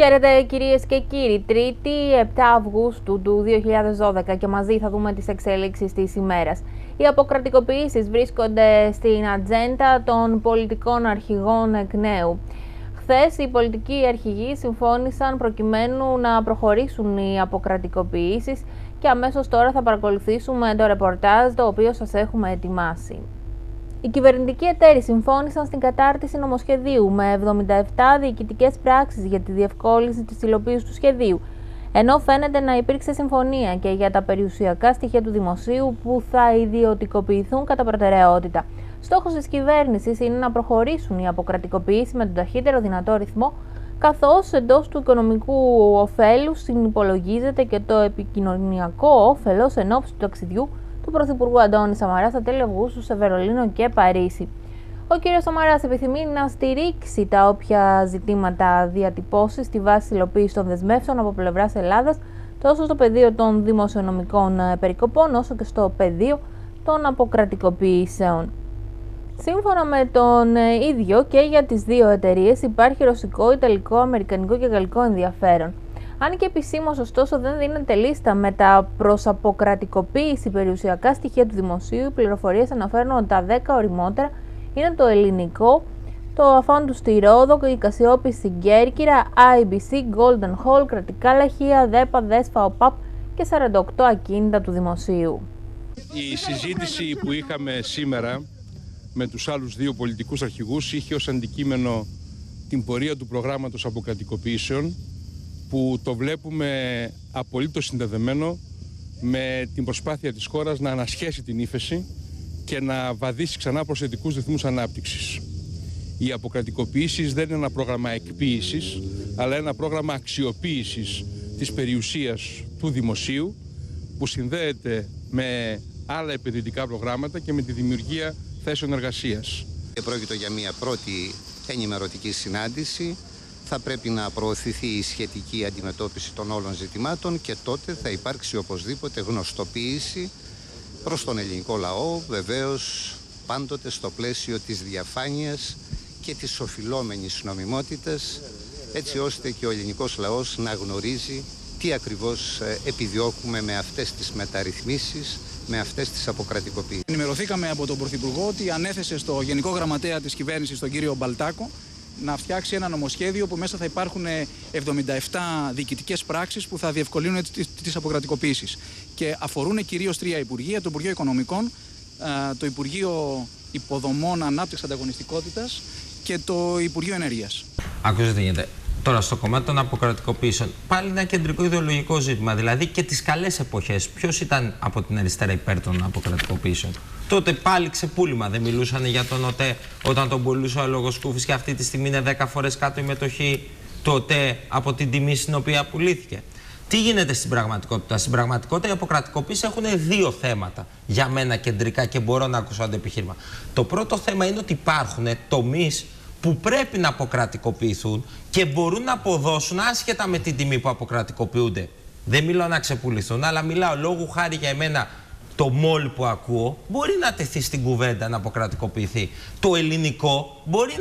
Χαίρετε κυρίες και κύριοι, Τρίτη 7 Αυγούστου του 2012 και μαζί θα δούμε τις εξέλιξεις της ημέρας. Οι αποκρατικοποιήσεις βρίσκονται στην ατζέντα των πολιτικών αρχηγών εκ νέου. Χθες οι πολιτικοί αρχηγοί συμφώνησαν προκειμένου να προχωρήσουν οι αποκρατικοποιήσεις και αμέσως τώρα θα παρακολουθήσουμε το ρεπορτάζ το οποίο σας έχουμε ετοιμάσει. Οι κυβερνητικοί εταίροι συμφώνησαν στην κατάρτιση νομοσχεδίου με 77 διοικητικές πράξεις για τη διευκόλυνση της υλοποίησης του σχεδίου, ενώ φαίνεται να υπήρξε συμφωνία και για τα περιουσιακά στοιχεία του δημοσίου που θα ιδιωτικοποιηθούν κατά προτεραιότητα. Στόχος της κυβέρνησης είναι να προχωρήσουν οι αποκρατικοποιήσεις με τον ταχύτερο δυνατό ρυθμό, καθώς εντός του οικονομικού ωφέλους συνυπολογίζεται και το επικοινωνιακό όφελος εν ώψη του ταξιδιού του Πρωθυπουργού Αντώνη Σαμαρά στα τέλη Αυγούστου σε Βερολίνο και Παρίσι. Ο κ. Σαμαράς επιθυμεί να στηρίξει τα όποια ζητήματα διατυπώσει στη βάση υλοποίησης των δεσμεύσεων από πλευράς Ελλάδας, τόσο στο πεδίο των δημοσιονομικών περικοπών, όσο και στο πεδίο των αποκρατικοποιήσεων. Σύμφωνα με τον ίδιο, και για τις δύο εταιρείες υπάρχει ρωσικό, ιταλικό, αμερικανικό και γαλλικό ενδιαφέρον. Αν και επισήμως, ωστόσο, δεν δίνεται λίστα με τα προς αποκρατικοποίηση περιουσιακά στοιχεία του δημοσίου, οι πληροφορίες αναφέρουν ότι τα 10 οριμότερα είναι το ελληνικό, το Αφάντου στη Ρόδο, η Κασιόπη στην Κέρκυρα, IBC, Golden Hall, κρατικά λαχεία, ΔΕΠΑ, ΔΕΣΦΑ, ΟΠΑΠ και 48 ακίνητα του δημοσίου. Η συζήτηση που είχαμε σήμερα με τους άλλους δύο πολιτικούς αρχηγούς είχε ως αντικείμενο την πορεία του προγράμματος αποκρατικοποιήσεων, που το βλέπουμε απολύτως συνδεδεμένο με την προσπάθεια της χώρας να ανασχέσει την ύφεση και να βαδίσει ξανά προς θετικούς ρυθμούς ανάπτυξης. Οι αποκρατικοποιήσεις δεν είναι ένα πρόγραμμα εκποίησης, αλλά ένα πρόγραμμα αξιοποίησης της περιουσίας του δημοσίου, που συνδέεται με άλλα επενδυτικά προγράμματα και με τη δημιουργία θέσεων εργασίας. Πρόκειται για μια πρώτη ενημερωτική συνάντηση. Θα πρέπει να προωθηθεί η σχετική αντιμετώπιση των όλων ζητημάτων και τότε θα υπάρξει οπωσδήποτε γνωστοποίηση προς τον ελληνικό λαό, βεβαίως πάντοτε στο πλαίσιο της διαφάνειας και της οφειλόμενης νομιμότητας, έτσι ώστε και ο ελληνικός λαός να γνωρίζει τι ακριβώς επιδιώκουμε με αυτές τις μεταρρυθμίσεις, με αυτές τις αποκρατικοποιήσεις. Ενημερωθήκαμε από τον Πρωθυπουργό ότι ανέθεσε στο Γενικό Γραμματέα της Κυβέρνησης, τον κύριο Μπαλτάκο, να φτιάξει ένα νομοσχέδιο που μέσα θα υπάρχουν 77 διοικητικές πράξεις που θα διευκολύνουν τις αποκρατικοποιήσεις. Και αφορούν κυρίως τρία υπουργεία: το Υπουργείο Οικονομικών, το Υπουργείο Υποδομών, Ανάπτυξης, Ανταγωνιστικότητας και το Υπουργείο Ενέργειας. Ακούστε τι γίνεται. Τώρα, στο κομμάτι των αποκρατικοποιήσεων, πάλι ένα κεντρικό ιδεολογικό ζήτημα. Δηλαδή και τις καλές εποχές, ποιος ήταν από την αριστερά υπέρ των αποκρατικοποιήσεων? Τότε πάλι ξεπούλημα. Δεν μιλούσαν για τον ΟΤΕ όταν τον πουλούσε ο Αλογοσκούφης και αυτή τη στιγμή είναι 10 φορές κάτω η μετοχή του ΟΤΕ από την τιμή στην οποία πουλήθηκε. Τι γίνεται στην πραγματικότητα? Στην πραγματικότητα οι αποκρατικοποιήσεις έχουν δύο θέματα για μένα κεντρικά και μπορώ να ακούσω αντεπιχείρημα. Το πρώτο θέμα είναι ότι υπάρχουν τομείς που πρέπει να αποκρατικοποιηθούν και μπορούν να αποδώσουν άσχετα με την τιμή που αποκρατικοποιούνται. Δεν μιλάω να ξεπουληθούν, αλλά μιλάω λόγου χάρη για εμένα. Το μόλ που ακούω μπορεί να τεθεί στην κουβέντα να αποκρατικοποιηθεί. Το ελληνικό μπορεί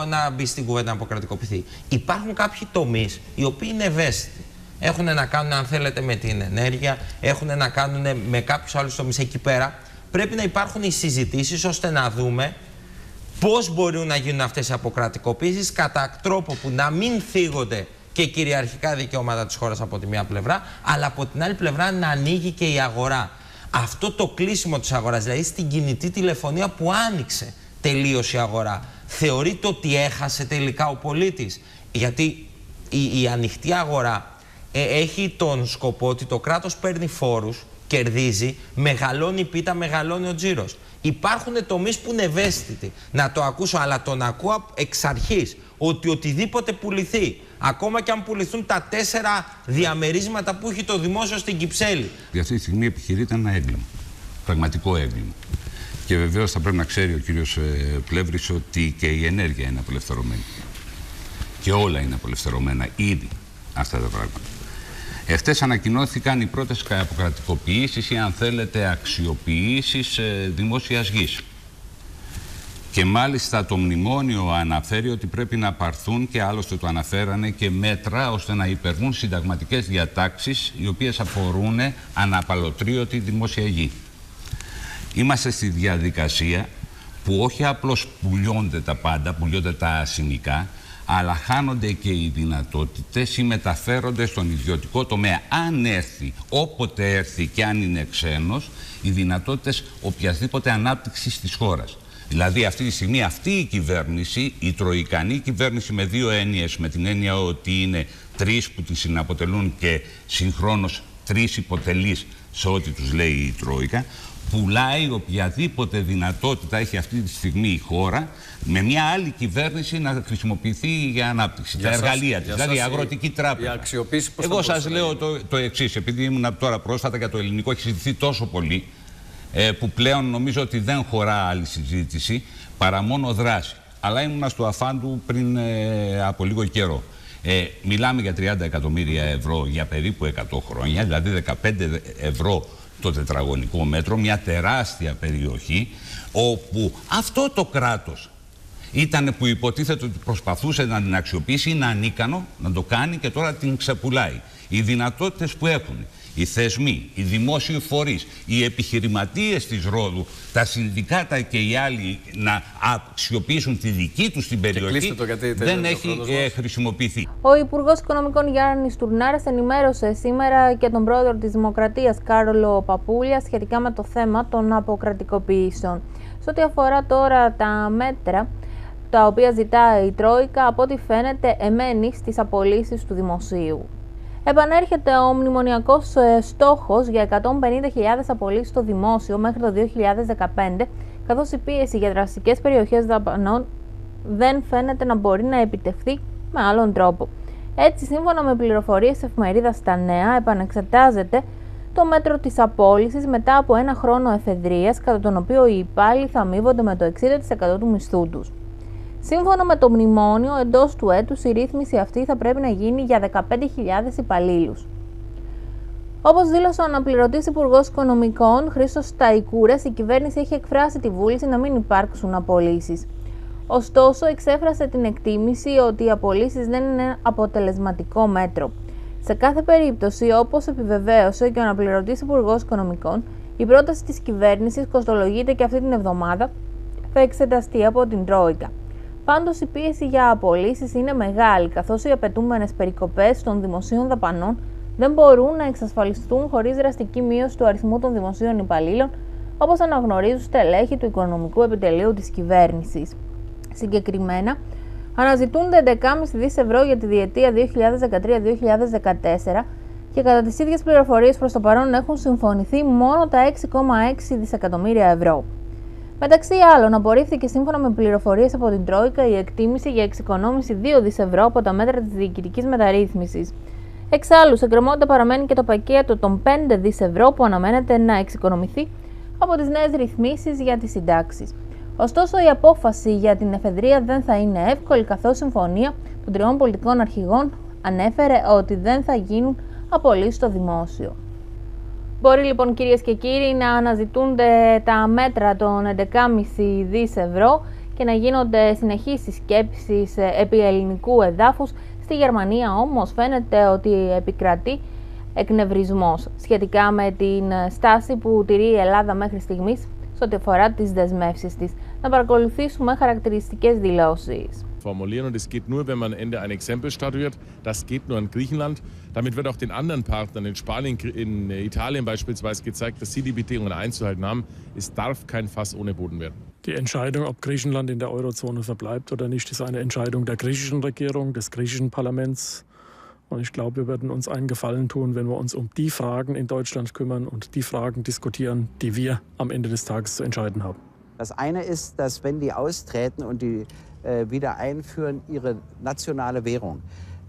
να μπει στην κουβέντα να αποκρατικοποιηθεί. Υπάρχουν κάποιοι τομείς οι οποίοι είναι ευαίσθητοι. Έχουν να κάνουν, αν θέλετε, με την ενέργεια, έχουν να κάνουν με κάποιους άλλους τομείς. Εκεί πέρα πρέπει να υπάρχουν οι συζητήσεις ώστε να δούμε πώς μπορούν να γίνουν αυτές οι αποκρατικοποιήσεις κατά τρόπο που να μην θίγονται και κυριαρχικά δικαιώματα της χώρας από τη μία πλευρά, αλλά από την άλλη πλευρά να ανοίγει και η αγορά. Αυτό το κλείσιμο της αγοράς, δηλαδή στην κινητή τηλεφωνία που άνοιξε τελείως η αγορά, θεωρείται ότι έχασε τελικά ο πολίτης? Γιατί η ανοιχτή αγορά έχει τον σκοπό ότι το κράτος παίρνει φόρους, κερδίζει, μεγαλώνει η πίτα, μεγαλώνει ο τζίρος. Υπάρχουν τομείς που είναι ευαίσθητοι. Να το ακούσω, αλλά τον ακούω εξ αρχής ότι οτιδήποτε πουληθεί, ακόμα και αν πουληθούν τα 4 διαμερίσματα που έχει το δημόσιο στην Κυψέλη. Για αυτή τη στιγμή επιχειρείται ένα έγκλημα. Πραγματικό έγκλημα. Και βεβαίως θα πρέπει να ξέρει ο κύριος Πλεύρης ότι και η ενέργεια είναι απελευθερωμένη. Και όλα είναι απελευθερωμένα ήδη αυτά τα πράγματα. Εχθές ανακοινώθηκαν οι πρώτες αποκρατικοποιήσεις ή, αν θέλετε, αξιοποιήσεις δημόσιας γης. Και μάλιστα το μνημόνιο αναφέρει ότι πρέπει να πάρθουν, και άλλωστε το αναφέρανε, και μέτρα ώστε να υπερβούν συνταγματικές διατάξεις οι οποίες αφορούν αναπαλωτρίωτη δημόσια γη. Είμαστε στη διαδικασία που όχι απλώς πουλιώνται τα πάντα, πουλιώνται τα ασημικά, αλλά χάνονται και οι δυνατότητες ή μεταφέρονται στον ιδιωτικό τομέα. Αν έρθει, όποτε έρθει και αν είναι ξένος, οι δυνατότητες οποιασδήποτε ανάπτυξης της χώρας. Δηλαδή αυτή τη στιγμή αυτή η κυβέρνηση, η τροικανή κυβέρνηση με δύο έννοιες, με την έννοια ότι είναι τρεις που τη συναποτελούν και συγχρόνως τρεις υποτελείς σε ό,τι τους λέει η Τρόικα, πουλάει οποιαδήποτε δυνατότητα έχει αυτή τη στιγμή η χώρα με μια άλλη κυβέρνηση να χρησιμοποιηθεί για ανάπτυξη. Τα εργαλεία της, δηλαδή η Αγροτική Τράπεζα. Εγώ σας λέω το εξής, επειδή ήμουν τώρα πρόσφατα και το ελληνικό έχει συζητηθεί τόσο πολύ, που πλέον νομίζω ότι δεν χωρά άλλη συζήτηση παρά μόνο δράση. Αλλά ήμουνα στο αφάντου πριν από λίγο καιρό. Μιλάμε για 30 εκατομμύρια ευρώ για περίπου 100 χρόνια, δηλαδή 15 ευρώ το τετραγωνικό μέτρο, μια τεράστια περιοχή, όπου αυτό το κράτος ήταν που υποτίθεται ότι προσπαθούσε να την αξιοποιήσει, είναι ανίκανο να το κάνει και τώρα την ξεπουλάει. Οι δυνατότητες που έχουν οι θεσμοί, οι δημόσιοι φορείς, οι επιχειρηματίες της Ρόδου, τα συνδικάτα και οι άλλοι να αξιοποιήσουν τη δική τους την περιοχή, δεν έχει χρησιμοποιηθεί. Ο Υπουργός Οικονομικών Γιάννης Τουρνάρας ενημέρωσε σήμερα και τον πρόεδρο της Δημοκρατίας Κάρολο Παπούλια σχετικά με το θέμα των αποκρατικοποιήσεων. Σε ό,τι αφορά τώρα τα μέτρα τα οποία ζητάει η Τρόικα, από ό,τι φαίνεται εμένει στις απολύσεις του δημοσίου. Επανέρχεται ο μνημονιακός στόχος για 150.000 απολύσεις στο δημόσιο μέχρι το 2015, καθώς η πίεση για δραστικές περιοχές δαπανών δεν φαίνεται να μπορεί να επιτευχθεί με άλλον τρόπο. Έτσι, σύμφωνα με πληροφορίες εφημερίδας Τα Νέα, επανεξετάζεται το μέτρο της απόλυσης μετά από ένα χρόνο εφεδρείας, κατά τον οποίο οι υπάλληλοι θα αμείβονται με το 60% του μισθού τους. Σύμφωνα με το μνημόνιο, εντός του έτους η ρύθμιση αυτή θα πρέπει να γίνει για 15.000 υπαλλήλους. Όπως δήλωσε ο αναπληρωτής Υπουργός Οικονομικών Χρήστος Σταϊκούρας, η κυβέρνηση έχει εκφράσει τη βούληση να μην υπάρξουν απολύσεις. Ωστόσο, εξέφρασε την εκτίμηση ότι οι απολύσεις δεν είναι αποτελεσματικό μέτρο. Σε κάθε περίπτωση, όπως επιβεβαίωσε και ο αναπληρωτής Υπουργός Οικονομικών, η πρόταση της κυβέρνησης κοστολογείται και αυτή την εβδομάδα θα εξεταστεί από την Τρόικα. Πάντως, η πίεση για απολύσεις είναι μεγάλη, καθώς οι απαιτούμενες περικοπές των δημοσίων δαπανών δεν μπορούν να εξασφαλιστούν χωρίς δραστική μείωση του αριθμού των δημοσίων υπαλλήλων, όπως αναγνωρίζουν στελέχη του Οικονομικού Επιτελείου της κυβέρνησης. Συγκεκριμένα, αναζητούνται 11,5 δις ευρώ για τη διετία 2013-2014 και κατά τις ίδιες πληροφορίες προς το παρόν έχουν συμφωνηθεί μόνο τα 6,6 δισεκατομμύρια ευρώ. Μεταξύ άλλων, απορρίφθηκε σύμφωνα με πληροφορίες από την Τρόικα η εκτίμηση για εξοικονόμηση 2 δις ευρώ από τα μέτρα της διοικητικής μεταρρύθμισης. Εξάλλου, σε εκκρεμότητα παραμένει και το πακέτο των 5 δις ευρώ που αναμένεται να εξοικονομηθεί από τις νέες ρυθμίσεις για τις συντάξεις. Ωστόσο, η απόφαση για την εφεδρεία δεν θα είναι εύκολη, καθώς η συμφωνία των τριών πολιτικών αρχηγών ανέφερε ότι δεν θα γίνουν απολύσεις στο δημόσιο. Μπορεί λοιπόν, κυρίες και κύριοι, να αναζητούνται τα μέτρα των 11,5 δις ευρώ και να γίνονται συνεχείς συσκέψεις επί ελληνικού εδάφους. Στη Γερμανία όμως φαίνεται ότι επικρατεί εκνευρισμός σχετικά με την στάση που τηρεί η Ελλάδα μέχρι στιγμής σε ό,τι αφορά τις δεσμεύσεις της. Να παρακολουθήσουμε χαρακτηριστικές δηλώσεις. Formulieren und es geht nur, wenn man am Ende ein Exempel statuiert. Das geht nur in Griechenland. Damit wird auch den anderen Partnern in Spanien, in Italien beispielsweise gezeigt, dass sie die Bedingungen einzuhalten haben. Es darf kein Fass ohne Boden werden. Die Entscheidung, ob Griechenland in der Eurozone verbleibt oder nicht, ist eine Entscheidung der griechischen Regierung, des griechischen Parlaments. Und ich glaube, wir würden uns einen Gefallen tun, wenn wir uns um die Fragen in Deutschland kümmern und die Fragen diskutieren, die wir am Ende des Tages zu entscheiden haben. Das eine ist, dass wenn die austreten und die wieder einführen ihre nationale Währung,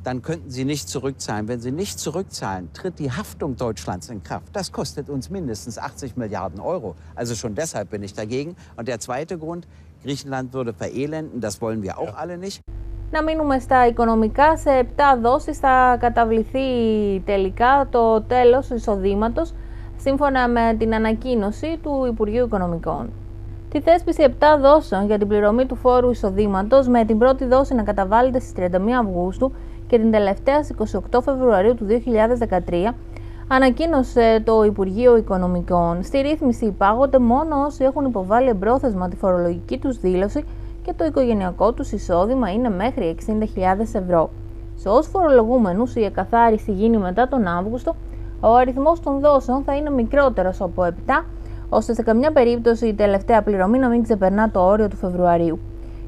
dann könnten sie nicht zurückzahlen. Wenn sie nicht zurückzahlen, tritt die Haftung Deutschlands in Kraft. Das kostet uns mindestens 80 Milliarden Euro. Also schon deshalb bin ich dagegen. Und der zweite Grund, Griechenland würde verelenden, das wollen wir auch alle nicht. Να μείνουμε στα οικονομικά. Σε 7 δόσεις θα καταβληθεί τελικά το τέλος εισοδήματος, σύμφωνα με την ανακοίνωση του Υπουργείου Οικονομικών. τη θέσπιση 7 δόσεων για την πληρωμή του φόρου εισοδήματος, με την πρώτη δόση να καταβάλλεται στις 31 Αυγούστου και την τελευταία στις 28 Φεβρουαρίου του 2013, ανακοίνωσε το Υπουργείο Οικονομικών. Στη ρύθμιση υπάγονται μόνο όσοι έχουν υποβάλει εμπρόθεσμα τη φορολογική τους δήλωση και το οικογενειακό τους εισόδημα είναι μέχρι 60.000 ευρώ. Σε όσους φορολογούμενους η εκαθάριση γίνει μετά τον Αύγουστο, ο αριθμός των δόσεων θα είναι μικρότερος από 7, ώστε σε καμιά περίπτωση η τελευταία πληρωμή να μην ξεπερνά το όριο του Φεβρουαρίου.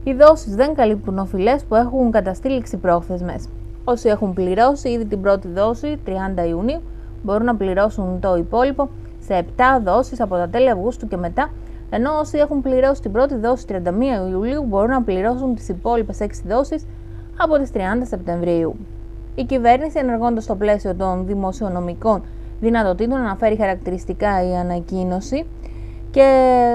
Οι δόσεις δεν καλύπτουν οφειλές που έχουν καταστεί ληξιπρόθεσμες. Όσοι έχουν πληρώσει ήδη την πρώτη δόση 30 Ιουνίου μπορούν να πληρώσουν το υπόλοιπο σε 7 δόσεις από τα τέλη Αυγούστου και μετά, ενώ όσοι έχουν πληρώσει την πρώτη δόση 31 Ιουλίου μπορούν να πληρώσουν τις υπόλοιπες 6 δόσεις από τις 30 Σεπτεμβρίου. Η κυβέρνηση, ενεργώντας στο πλαίσιο των δημοσιονομικών δυνατοτήτων, αναφέρει χαρακτηριστικά η ανακοίνωση και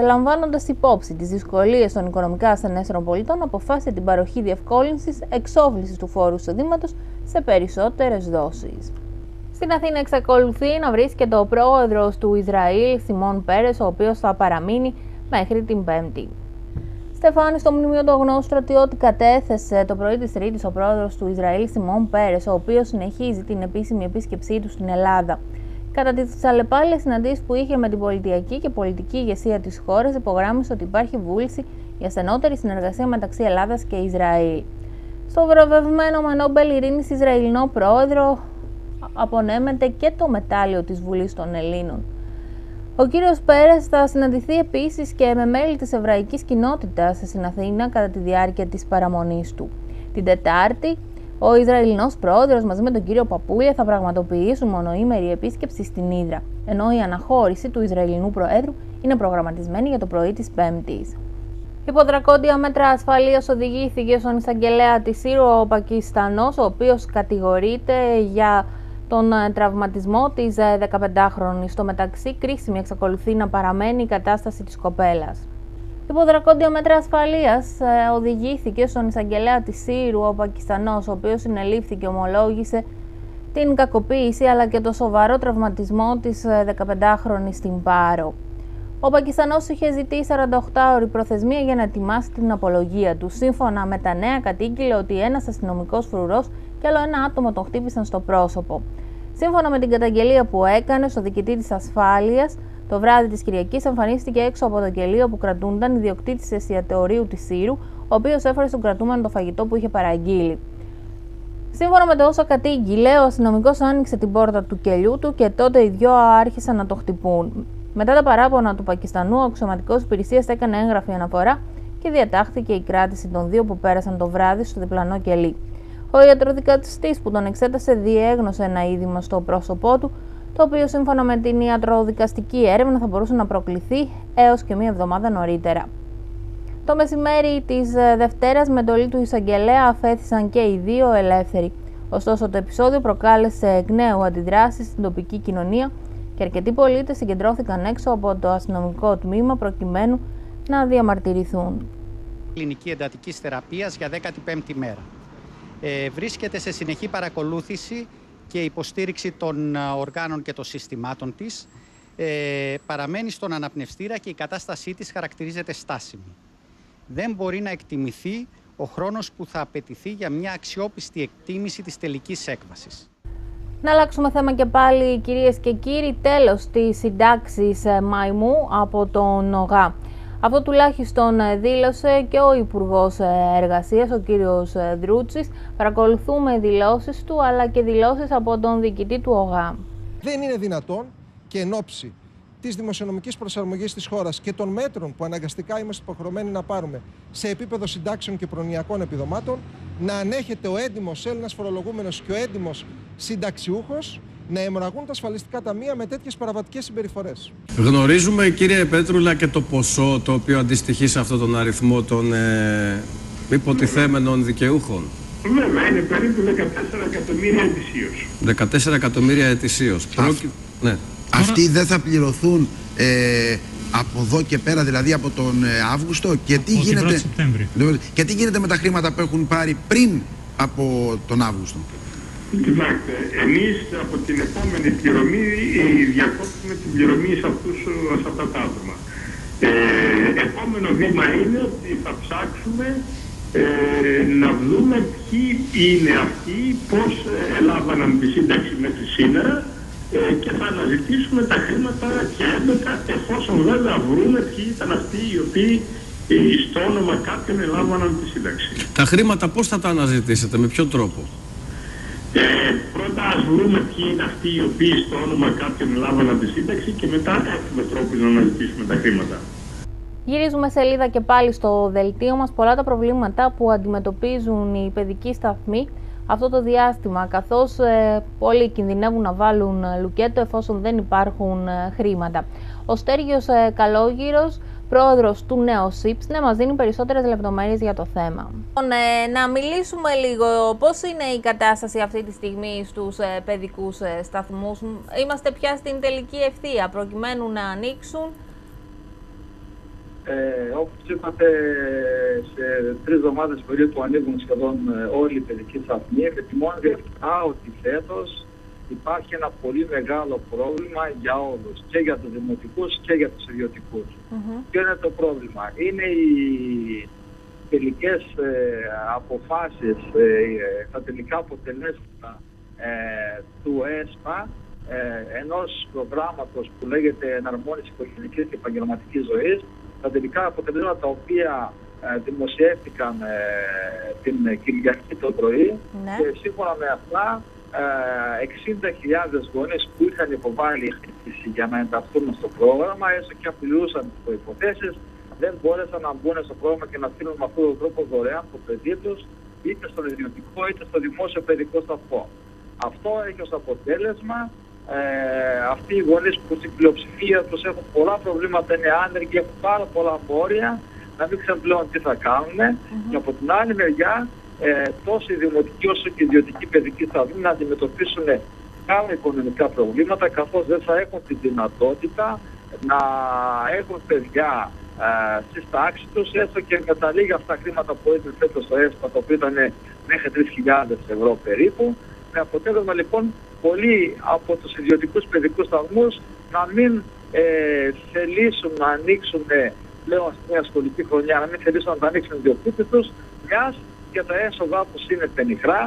λαμβάνοντας υπόψη τις δυσκολίες των οικονομικά ασθενέστερων πολιτών, αποφάσισε την παροχή διευκόλυνσης εξόφλησης του φόρου εισοδήματος σε περισσότερες δόσεις. Στην Αθήνα εξακολουθεί να βρίσκεται ο πρόεδρος του Ισραήλ, Σιμών Πέρες, ο οποίος θα παραμείνει μέχρι την Πέμπτη. Στεφάνη, στο μνημείο του αγνώστου στρατιώτη κατέθεσε το πρωί της Τρίτης ο πρόεδρος του Ισραήλ, Σιμών Πέρες, ο οποίος συνεχίζει την επίσημη επίσκεψή του στην Ελλάδα. Κατά τις αλλεπάλληλες συναντήσεις που είχε με την πολιτιακή και πολιτική ηγεσία της χώρας, υπογράμμισε ότι υπάρχει βούληση για στενότερη συνεργασία μεταξύ Ελλάδας και Ισραήλ. Στο βραβευμένο με Νόμπελ Ειρήνης Ισραηλινό πρόεδρο απονέμεται και το μετάλλιο της Βουλής των Ελλήνων. Ο κύριος Πέρες θα συναντηθεί επίσης και με μέλη της εβραϊκής κοινότητας στην Αθήνα κατά τη διάρκεια της παραμονής του. Την Τετάρτη, ο Ισραηλινός πρόεδρος μαζί με τον κύριο Παπούλια θα πραγματοποιήσουν μονοήμερη επίσκεψη στην Ύδρα, ενώ η αναχώρηση του Ισραηλινού Προέδρου είναι προγραμματισμένη για το πρωί της Πέμπτης. Υπό δρακόντια μέτρα ασφαλείας οδηγήθηκε στον εισαγγελέα της Ήρου ο Πακιστανός, ο οποίος κατηγορείται για τον τραυματισμό της 15χρονης. Στο μεταξύ, κρίσιμη εξακολουθεί να παραμένει η κατάσταση της κοπέλας. Υπό δρακόντια μέτρα ασφαλείας οδηγήθηκε στον εισαγγελέα της Ήρου ο Πακιστανός, ο οποίος συνελήφθη και ομολόγησε την κακοποίηση αλλά και το σοβαρό τραυματισμό της 15χρονης στην Πάρο. Ο Πακιστανός είχε ζητήσει 48ωρη προθεσμία για να ετοιμάσει την απολογία του. Σύμφωνα με τα νέα, κατήγγειλε ότι ένας αστυνομικός φρουρός και άλλο ένα άτομο τον χτύπησαν στο πρόσωπο. Σύμφωνα με την καταγγελία που έκανε στο διοικητή της ασφάλειας, το βράδυ της Κυριακής εμφανίστηκε έξω από το κελείο που κρατούνταν ιδιοκτήτης εστιατορίου της Ήρου, ο οποίος έφερε στον κρατούμενο το φαγητό που είχε παραγγείλει. Σύμφωνα με το όσα κατήγγειλε, ο αστυνομικός άνοιξε την πόρτα του κελιού του και τότε οι δυο άρχισαν να το χτυπούν. Μετά τα παράπονα του Πακιστανού, ο αξιωματικός υπηρεσίας έκανε έγγραφη αναφορά και διατάχθηκε η κράτηση των δύο που πέρασαν το βράδυ στο διπλανό κελί. Ο ιατροδικαστής που τον εξέτασε διέγνωσε ένα είδημα στο πρόσωπό του, το οποίο σύμφωνα με την ιατροδικαστική έρευνα θα μπορούσε να προκληθεί έως και μία εβδομάδα νωρίτερα. Το μεσημέρι της Δευτέρας, με εντολή του εισαγγελέα, αφέθησαν και οι δύο ελεύθεροι. Ωστόσο, το επεισόδιο προκάλεσε εκ νέου αντιδράσεις στην τοπική κοινωνία και αρκετοί πολίτες συγκεντρώθηκαν έξω από το αστυνομικό τμήμα προκειμένου να διαμαρτυρηθούν. Κλινική εντατικής θεραπείας για 15η μέρα. Βρίσκεται σε συνεχή παρακολούθηση και υποστήριξη των οργάνων και των συστημάτων της. Παραμένει στον αναπνευστήρα και η κατάστασή της χαρακτηρίζεται στάσιμη. Δεν μπορεί να εκτιμηθεί ο χρόνος που θα απαιτηθεί για μια αξιόπιστη εκτίμηση της τελικής έκβασης. Να αλλάξουμε θέμα και πάλι, κυρίες και κύριοι. Τέλος της συντάξης Μαϊμού από τον ΟΓΑ. Αυτό τουλάχιστον δήλωσε και ο Υπουργός Εργασίας, ο κύριος Δρούτσης. Παρακολουθούμε δηλώσεις του, αλλά και δηλώσεις από τον διοικητή του ΟΓΑ. Δεν είναι δυνατόν και εν ώψη της δημοσιονομικής προσαρμογής της χώρας και των μέτρων που αναγκαστικά είμαστε υποχρεωμένοι να πάρουμε σε επίπεδο συντάξεων και προνοιακών επιδομάτων, να ανέχεται ο έντιμος Έλληνας φορολογούμενος και ο έντιμος συνταξιούχος να αιμορραγούν τα ασφαλιστικά ταμεία με τέτοιες παραβατικές συμπεριφορές. Γνωρίζουμε, κύριε Πέτρουλα, και το ποσό το οποίο αντιστοιχεί σε αυτόν τον αριθμό των υποτιθέμενων δικαιούχων. Βέβαια, είναι περίπου 14 εκατομμύρια ετησίως. 14 εκατομμύρια ετησίως. Ναι. Αυτοί δεν θα πληρωθούν από εδώ και πέρα, δηλαδή από τον Αύγουστο, και τι γίνεται, και τι γίνεται με τα χρήματα που έχουν πάρει πριν από τον Αύγουστο? Κοιτάξτε, εμείς από την επόμενη πληρωμή διακόπτουμε την πληρωμή σε αυτά τα άτομα. επόμενο βήμα είναι ότι θα ψάξουμε να δούμε ποιοι είναι αυτοί, πώς έλαβαν τη σύνταξη μέχρι σήμερα και θα αναζητήσουμε τα χρήματα και έντοκα, εφόσον βέβαια βρούμε ποιοι ήταν αυτοί οι οποίοι στο όνομα κάποιον ελάμβαναν τη σύνταξη. Τα χρήματα πώς θα τα αναζητήσετε, με ποιο τρόπο? Πρώτα ας βρούμε ποιοι είναι αυτοί οι οποίοι στο όνομα κάποιον ελάμβαναν τη σύνταξη και μετά έχουμε τρόπους να αναζητήσουμε τα χρήματα. Γυρίζουμε σελίδα και πάλι στο δελτίο μας. Πολλά τα προβλήματα που αντιμετωπίζουν οι παιδικοί σταθμοί αυτό το διάστημα, καθώς πολλοί κινδυνεύουν να βάλουν λουκέτο εφόσον δεν υπάρχουν χρήματα. Ο Στέργιος Καλόγυρος, πρόεδρος του ΝεοσΥΠΣΝΕ, μας δίνει περισσότερες λεπτομέρειες για το θέμα. Να μιλήσουμε λίγο πώς είναι η κατάσταση αυτή τη στιγμή στους παιδικούς σταθμούς. Είμαστε πια στην τελική ευθεία προκειμένου να ανοίξουν. Όπως είπατε, σε 3 εβδομάδες περίπου ανοίγουν σχεδόν όλοι οι παιδικοί σταθμοί, με τη μόνη διαφορά ότι φέτος υπάρχει ένα πολύ μεγάλο πρόβλημα για όλους, και για τους δημοτικούς και για τους ιδιωτικούς. Ποιο είναι το πρόβλημα? Είναι οι τελικές αποφάσεις, τα τελικά αποτελέσματα του ΕΣΠΑ, ενός προγράμματος που λέγεται Εναρμόνιση Οικογενειακής και Επαγγελματικής Ζωής. Τα τελικά αποτελέσματα τα οποία δημοσιεύτηκαν την Κυριακή το πρωί, και σύμφωνα με αυτά 60.000 γονείς που είχαν υποβάλει αίτηση για να ενταχθούν στο πρόγραμμα, έστω και απειλούσαν τις προϋποθέσεις, δεν μπόρεσαν να μπουν στο πρόγραμμα και να στείλουν με αυτόν τον τρόπο δωρεάν το παιδί τους είτε στον ιδιωτικό είτε στο δημόσιο παιδικό σταθμό. Αυτό έχει ως αποτέλεσμα αυτοί οι γονείς που στην πλειοψηφία τους έχουν πολλά προβλήματα, είναι άνεργοι, έχουν πάρα πολλά πόρια, να μην ξέρουν πλέον τι θα κάνουν. Και από την άλλη μεριά, τόσο οι δημοτικοί όσο και οι ιδιωτικοί παιδικοί σταθμοί να αντιμετωπίσουν άλλα οικονομικά προβλήματα, καθώς δεν θα έχουν τη δυνατότητα να έχουν παιδιά στις τάξεις τους, έστω και με τα λίγα αυτά χρήματα που έδινε φέτος στο ΕΣΠΑ, το οποίο ήταν μέχρι 3.000 ευρώ περίπου. Με αποτέλεσμα λοιπόν πολλοί από τους ιδιωτικούς παιδικούς σταθμούς να μην θελήσουν να ανοίξουν πλέον στη νέα σχολική χρονιά, να μην θελήσουν να τα ανοίξουν οι ιδιοκτήτες τους, μιας και τα έσοδά τους είναι πενιχρά,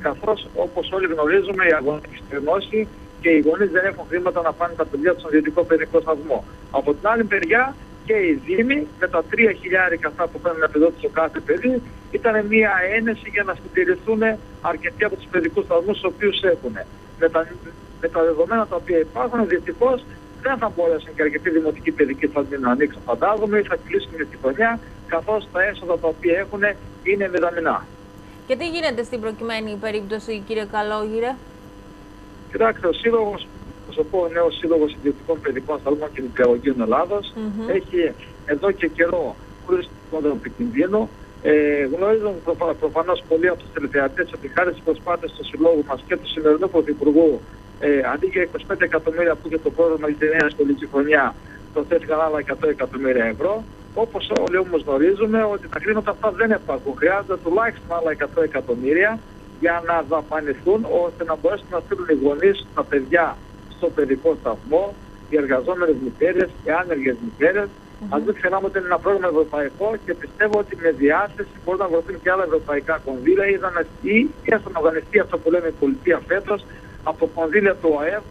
καθώς όπως όλοι γνωρίζουμε η αγορά έχει στριμώσει και οι γονείς δεν έχουν χρήματα να πάνε τα παιδιά τους στον ιδιωτικό παιδικό σταθμό. Από την άλλη μεριά και οι Δήμοι με τα 3.000 αυτά που παίρνουν επιδότηση στο κάθε παιδί ήταν μια ένεση για να συντηρηθούν αρκετοί από τους παιδικούς σταθμούς τους οποίους έχουν. Με τα δεδομένα τα οποία υπάρχουν, δυστυχώς δεν θα μπορέσουν και αρκετοί δημοτικοί παιδικοί σταθμοί να ανοίξουν, φαντάζομαι, ή θα κλείσουν τη χρονιά, καθώς τα έσοδα τα οποία έχουν είναι μηδαμινά. Και τι γίνεται στην προκειμένη περίπτωση, κύριε Καλόγυρε? Κοιτάξτε, ο Σύλλογος, ο νέος Σύλλογος Ιδιωτικών Παιδικών Σταθμών και Νηπιαγωγείων Ελλάδος, έχει εδώ και καιρό, χωρίς τον επικίνδυνο, γνωρίζουν προφανώς πολλοί από τους τηλεθεατές ότι χάρη στις προσπάθειες του Συλλόγου μας και του σημερινού Πρωθυπουργού, αντί για 25 εκατομμύρια που είχε το πρόγραμμα για τη νέα σχολική χρονιά, προσθέθηκαν άλλα 100 εκατομμύρια ευρώ. Όπως όλοι όμως γνωρίζουμε ότι τα χρήματα αυτά δεν υπάρχουν. Χρειάζονται τουλάχιστον άλλα 100 εκατομμύρια για να δαπανηθούν, ώστε να μπορέσουν να στείλουν οι γονείς τα παιδιά στο παιδικό σταθμό, οι εργαζόμενες μητέρες, οι άνεργες μητέρες. Ας μην ξεχνάμε ότι είναι ένα πρόγραμμα ευρωπαϊκό και πιστεύω ότι με διάθεση μπορούν να βρεθούν και άλλα ευρωπαϊκά κονδύλια ή έστω να δανειστεί αυτό που λέμε η πολιτεία φέτος από κονδύλια του ΟΑΕΔ.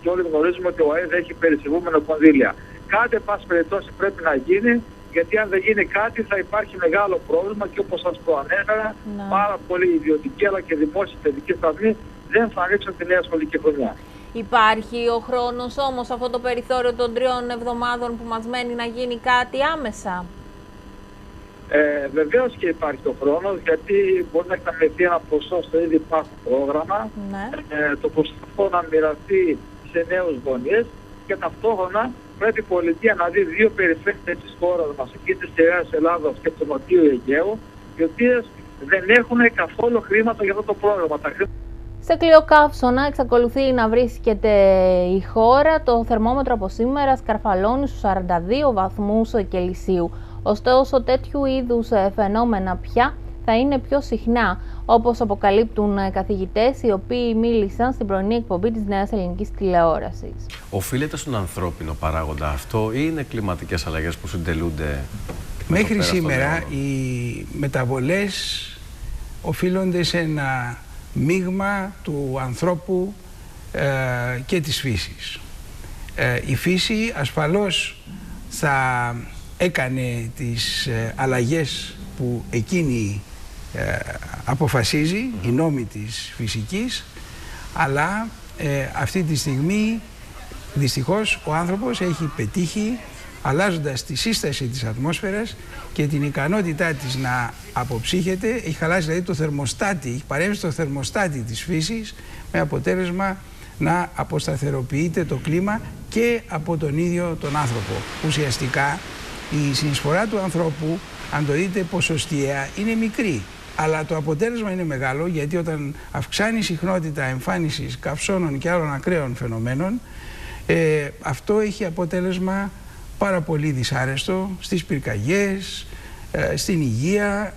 Και όλοι γνωρίζουμε ότι ο ΟΑΕΔ έχει περισυλλούμενα κονδύλια. Κάτι, εν πάση περιπτώσει, πρέπει να γίνει, γιατί αν δεν γίνει κάτι θα υπάρχει μεγάλο πρόβλημα και όπως σας προανέφερα, πάρα πολλοί ιδιωτικοί αλλά και δημόσιοι παιδικοί σταθμοί δεν θα ανοίξουν τη νέα σχολική χρονιά. Υπάρχει ο χρόνος όμως, αυτό το περιθώριο των 3 εβδομάδων που μας μένει, να γίνει κάτι άμεσα? Βεβαίως και υπάρχει ο χρόνος, γιατί μπορεί να εκταμιευθεί ένα ποσό στο ήδη υπάρχον πρόγραμμα, το ποσό αυτό να μοιραστεί σε νέους γονείς και ταυτόχρονα πρέπει η πολιτεία να δει 2 περιφέρειες της χώρας μας, εκεί της Κεραίας Ελλάδας και του Νοτιού Αιγαίου, οι οποίες δεν έχουν καθόλου χρήματα για αυτό το πρόγραμμα. Σε κλειοκαύσωνα εξακολουθεί να βρίσκεται η χώρα. Το θερμόμετρο από σήμερα σκαρφαλώνει στους 42 βαθμούς Κελσίου. Ωστόσο, τέτοιου είδους φαινόμενα πια θα είναι πιο συχνά. όπως αποκαλύπτουν καθηγητές οι οποίοι μίλησαν στην πρωινή εκπομπή της Νέας Ελληνικής Τηλεόρασης. Οφείλεται στον ανθρώπινο παράγοντα αυτό ή είναι κλιματικές αλλαγές που συντελούνται? Μέχρι σήμερα οι μεταβολές οφείλονται σε ένα μείγμα του ανθρώπου και της φύσης. Η φύση ασφαλώς θα έκανε τις αλλαγές που εκείνη αποφασίζει, οι νόμοι της φυσικής, αλλά αυτή τη στιγμή δυστυχώς ο άνθρωπος έχει πετύχει, αλλάζοντας τη σύσταση της ατμόσφαιρας και την ικανότητά της να αποψύχεται, έχει χαλάσει δηλαδή το θερμοστάτη, έχει παρέμβει στο θερμοστάτη της φύσης, με αποτέλεσμα να αποσταθεροποιείται το κλίμα και από τον ίδιο τον άνθρωπο. Ουσιαστικά η συνεισφορά του ανθρώπου, αν το δείτε ποσοστιαία, είναι μικρή. Αλλά το αποτέλεσμα είναι μεγάλο, γιατί όταν αυξάνει η συχνότητα εμφάνισης καυσώνων και άλλων ακραίων φαινομένων, αυτό έχει αποτέλεσμα πάρα πολύ δυσάρεστο στις πυρκαγιές, στην υγεία.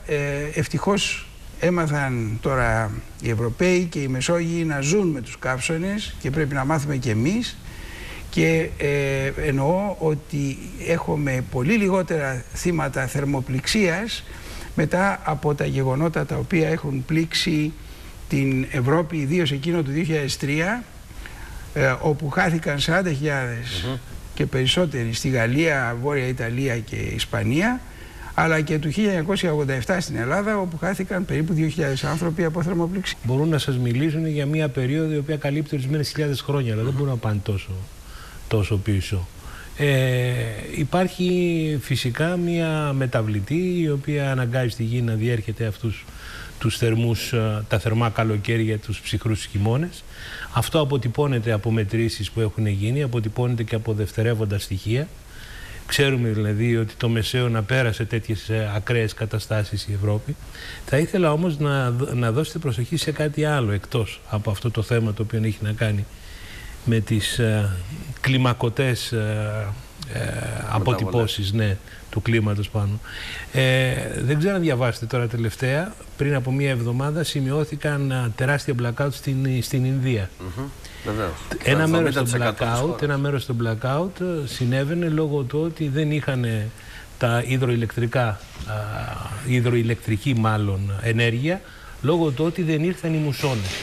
Ευτυχώς έμαθαν τώρα οι Ευρωπαίοι και οι Μεσόγειοι να ζουν με τους καύσωνες και πρέπει να μάθουμε και εμείς. Και εννοώ ότι έχουμε πολύ λιγότερα θύματα θερμοπληξίας μετά από τα γεγονότα τα οποία έχουν πλήξει την Ευρώπη, ιδίως εκείνο του 2003, όπου χάθηκαν 40.000 και περισσότεροι στη Γαλλία, Βόρεια Ιταλία και Ισπανία, αλλά και του 1987 στην Ελλάδα, όπου χάθηκαν περίπου 2.000 άνθρωποι από θερμοπλήξη. Μπορούν να σας μιλήσουν για μια περίοδο η οποία καλύπτει ορισμένες χιλιάδες χρόνια, αλλά δεν μπορούν να πάνε τόσο πίσω. Υπάρχει φυσικά μια μεταβλητή η οποία αναγκάζει τη γη να διέρχεται αυτούς τους τα θερμά καλοκαίρια, τους ψυχρούς χειμώνες. Αυτό αποτυπώνεται από μετρήσεις που έχουν γίνει, αποτυπώνεται και από δευτερεύοντα στοιχεία. Ξέρουμε δηλαδή ότι το Μεσαίωνα πέρασε τέτοιες ακραίες καταστάσεις η Ευρώπη. Θα ήθελα όμως να δώσετε προσοχή σε κάτι άλλο εκτός από αυτό το θέμα το οποίο έχει να κάνει με τις κλιμακωτές αποτυπώσεις του κλίματος πάνω. Δεν ξέρω αν διαβάσετε τώρα τελευταία, πριν από μία εβδομάδα σημειώθηκαν τεράστια blackout στην Ινδία. Ένα μέρος του blackout συνέβαινε λόγω του ότι δεν είχαν τα υδροηλεκτρική ενέργεια, λόγω του ότι δεν ήρθαν οι μουσώνες.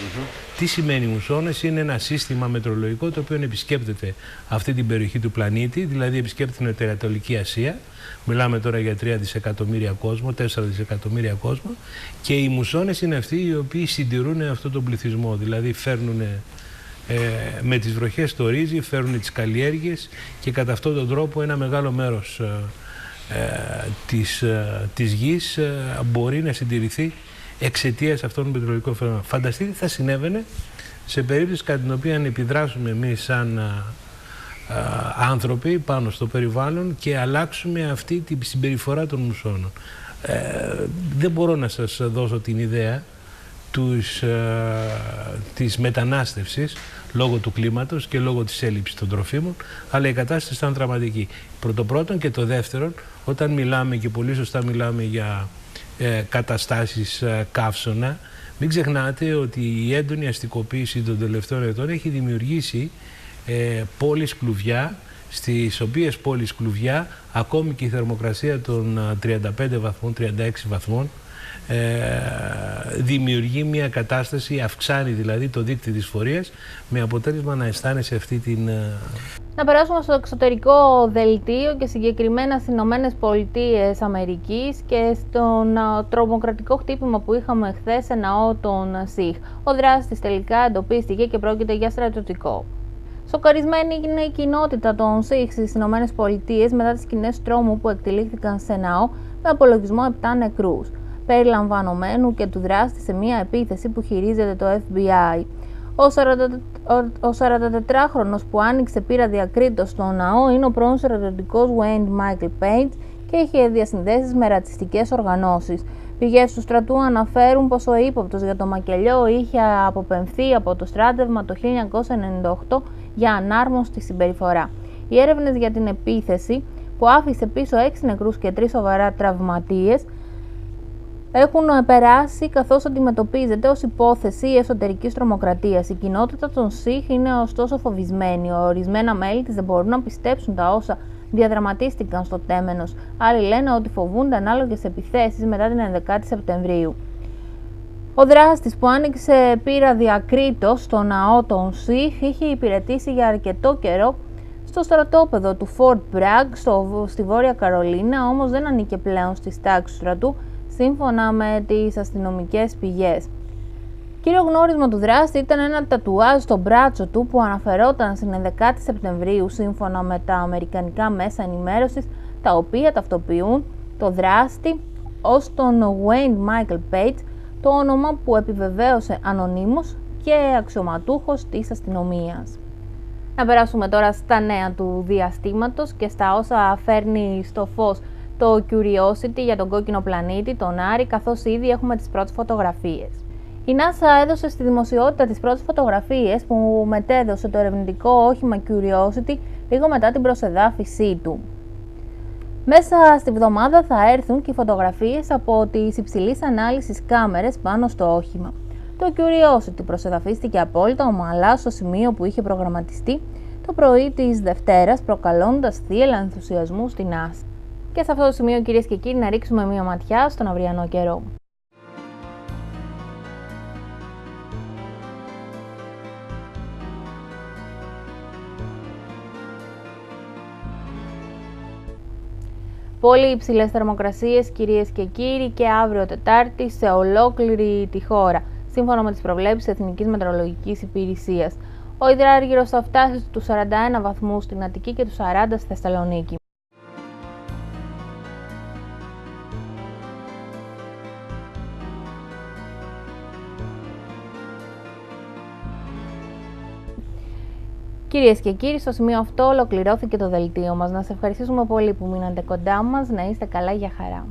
Τι σημαίνει μουσώνες? Είναι ένα σύστημα μετρολογικό το οποίο επισκέπτεται αυτή την περιοχή του πλανήτη, δηλαδή επισκέπτεται την Νοτιοανατολική Ασία. Μιλάμε τώρα για 3 δισεκατομμύρια κόσμο, 4 δισεκατομμύρια κόσμο, και οι μουσώνες είναι αυτοί οι οποίοι συντηρούν αυτόν τον πληθυσμό, δηλαδή φέρνουν με τις βροχές το ρύζι, φέρνουν τις καλλιέργειες και κατά αυτόν τον τρόπο ένα μεγάλο μέρος της γης μπορεί να συντηρηθεί εξαιτίας αυτών των πετρολογικών φαινομένων. Φανταστείτε τι θα συνέβαινε σε περίπτωση κατά την οποία επιδράσουμε εμείς σαν άνθρωποι πάνω στο περιβάλλον και αλλάξουμε αυτή την συμπεριφορά των μουσώνων. Δεν μπορώ να σας δώσω την ιδέα της μετανάστευσης λόγω του κλίματος και λόγω της έλλειψης των τροφίμων, αλλά η κατάσταση ήταν δραματική. Πρώτον, και το δεύτερον, όταν μιλάμε, και πολύ σωστά μιλάμε για καταστάσεις καύσωνα, μην ξεχνάτε ότι η έντονη αστικοποίηση των τελευταίων ετών έχει δημιουργήσει πόλεις κλουβιά, στις οποίες πόλεις κλουβιά ακόμη και η θερμοκρασία των 35 βαθμών, 36 βαθμών δημιουργεί μια κατάσταση, αυξάνει δηλαδή το δείκτη δυσφορίας, με αποτέλεσμα να αισθάνεσαι αυτή την... Να περάσουμε στο εξωτερικό δελτίο και συγκεκριμένα στις Ηνωμένες Πολιτείες Αμερικής και στον τρομοκρατικό χτύπημα που είχαμε χθες σε ναό των Σιχ. Ο δράστης τελικά εντοπίστηκε και πρόκειται για στρατιωτικό. Σοκαρισμένη είναι η κοινότητα των Σιχ στις Ηνωμένες Πολιτείες μετά τις σκηνές τρόμου που εκτελήχθηκαν σε ναό με απολογισμό 7 νεκρούς, περιλαμβανομένου και του δράστη σε μια επίθεση που χειρίζεται το FBI. Ο 44χρονος που άνοιξε πύρα διακρίτως στο ναό είναι ο πρώην στρατιωτικός Wayne Michael Page και είχε διασυνδέσεις με ρατσιστικές οργανώσεις. Πηγές του στρατού αναφέρουν πως ο ύποπτος για το μακελιό είχε αποπεμφθεί από το στράτευμα το 1998 για ανάρμοστη συμπεριφορά. Οι έρευνες για την επίθεση, που άφησε πίσω 6 νεκρούς και 3 σοβαρά τραυματίες, έχουν περάσει καθώς αντιμετωπίζεται ως υπόθεση εσωτερικής τρομοκρατίας. Η κοινότητα των ΣΥΧ είναι ωστόσο φοβισμένη. Ορισμένα μέλη της δεν μπορούν να πιστέψουν τα όσα διαδραματίστηκαν στο Τέμενος. Άλλοι λένε ότι φοβούνται ανάλογες επιθέσεις μετά την 11η Σεπτεμβρίου. Ο δράστης που άνοιξε πύρα διακρίτως στο ναό των ΣΥΧ είχε υπηρετήσει για αρκετό καιρό στο στρατόπεδο του Fort Bragg στη Βόρεια Καρολίνα, όμως δεν ανήκε πλέον στις τάξεις του στρατού, σύμφωνα με τις αστυνομικές πηγές. Κύριο γνώρισμα του δράστη ήταν ένα τατουάζ στο μπράτσο του που αναφερόταν στην 11η Σεπτεμβρίου, σύμφωνα με τα αμερικανικά μέσα ενημέρωσης, τα οποία ταυτοποιούν το δράστη ως τον Wayne Michael Page, το όνομα που επιβεβαίωσε ανωνύμως και αξιωματούχος της αστυνομίας. Να περάσουμε τώρα στα νέα του διαστήματος και στα όσα φέρνει στο φως το Curiosity για τον κόκκινο πλανήτη, τον Άρη, καθώς ήδη έχουμε τις πρώτες φωτογραφίες. Η NASA έδωσε στη δημοσιότητα τις πρώτες φωτογραφίες που μετέδωσε το ερευνητικό όχημα Curiosity λίγο μετά την προσεδάφισή του. Μέσα στη βδομάδα θα έρθουν και οι φωτογραφίες από τις υψηλής ανάλυσης κάμερες πάνω στο όχημα. Το Curiosity προσεδαφίστηκε απόλυτα ομαλά στο σημείο που είχε προγραμματιστεί το πρωί της Δευτέρας, προκαλώντας θύελλα ενθουσιασμού στην NASA. Και σε αυτό το σημείο, κυρίες και κύριοι, να ρίξουμε μία ματιά στον αυριανό καιρό. Πολύ υψηλές θερμοκρασίες, κυρίες και κύριοι, και αύριο Τετάρτη σε ολόκληρη τη χώρα, σύμφωνα με τις προβλέψεις της Εθνικής Μετεωρολογικής Υπηρεσίας. Ο υδράργυρος θα φτάσει στους 41 βαθμούς στην Αττική και τους 40 στη Θεσσαλονίκη. Κυρίες και κύριοι, στο σημείο αυτό ολοκληρώθηκε το δελτίο μας. Να σας ευχαριστήσουμε πολύ που μείνατε κοντά μας. Να είστε καλά, για χαρά.